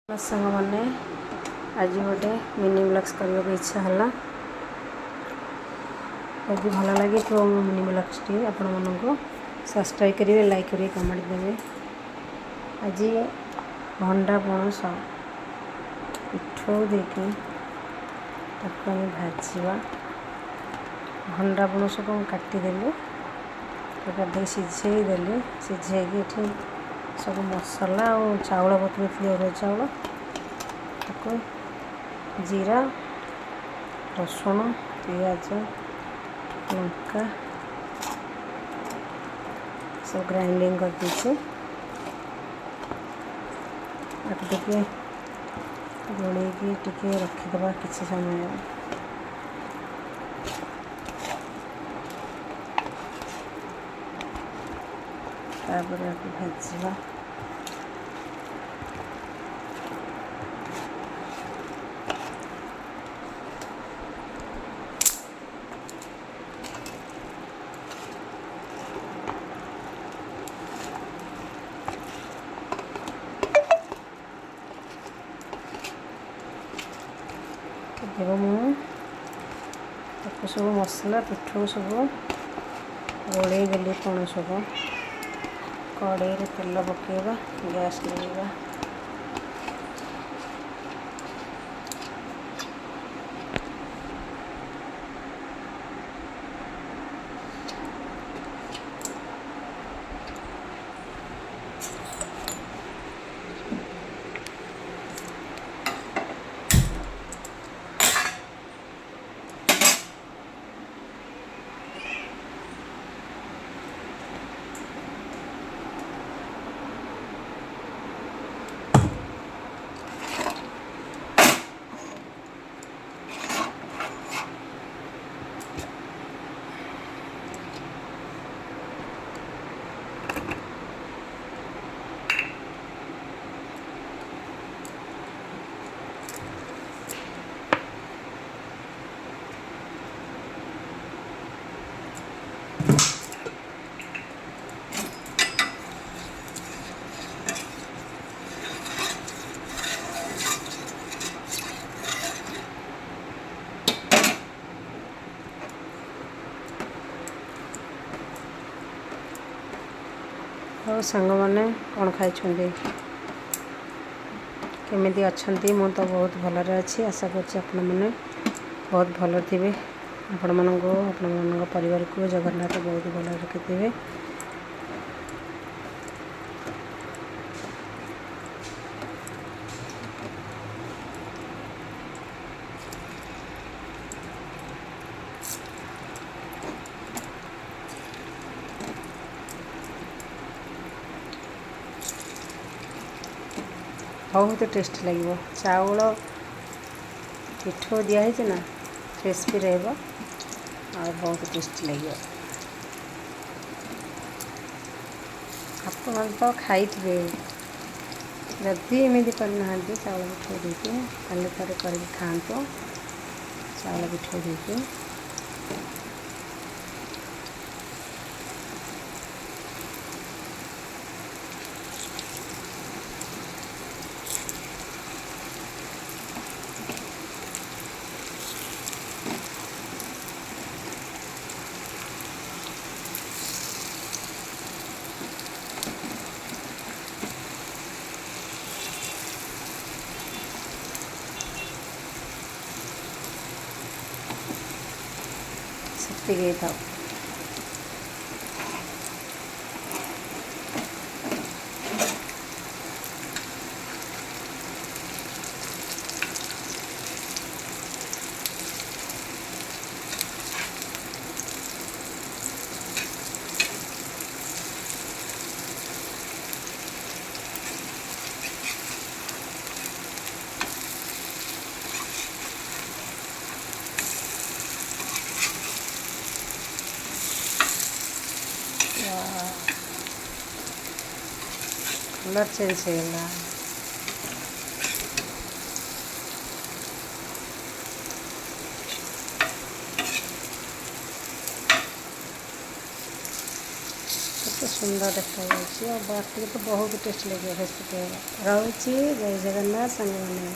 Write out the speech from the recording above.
सांग मैंने आज गोटे मिनी ब्लॉग्स करने को इच्छा है। यदि भल लगे तो मिनी ब्लॉग्स टी आपण मानक सब्सक्राइब करेंगे, लाइक करेंगे, कमेंट देवे। आज भंडा पणस पिठो देके भाजवा। भंडा पणस को काटिदेली सिझेदेली, सिझे सब मसला और चाउल बतुरी अरुआ चाउल ताको जीरा रसुण पियाज लंका सब ग्राइंडिंग कर दीजिए। टे गोल टे रखीदे किसी समय। तापर भाजवा। मुझे सब मसला पिठो सब गोल देली पणस को कड़े तेल पकेवा, गैस लगा। और सांग मैंने कौन खाई केमी अच्छा? मु तो बहुत भलरे अच्छी। आशा करछि आपण मैंने बहुत भल थे। आपण मान परिवार को जगन्नाथ बहुत भल रखिथे। बहुत टेस्ट लगे। चाउल पिठो दिखाई ना क्रिस्पी रहा और बहुत टेस्ट लगे। आप तो खाई जदि एमती करना चाउल पिठो देके कल थे कर खातु। चाउल पिठो देके सकती गई था। कलर चेंज होगा। ସୁନ୍ଦର ଦେଖାଯାଉଛି ଆଉ ବାଟିକି ତ ବହୁତ ଟେଷ୍ଟ ଲାଗିବ ରେସିପି ହେବ। ରହୁଛି ଜୟ ଜଗନ୍ନାଥ ସାଙ୍ଗମାନେ।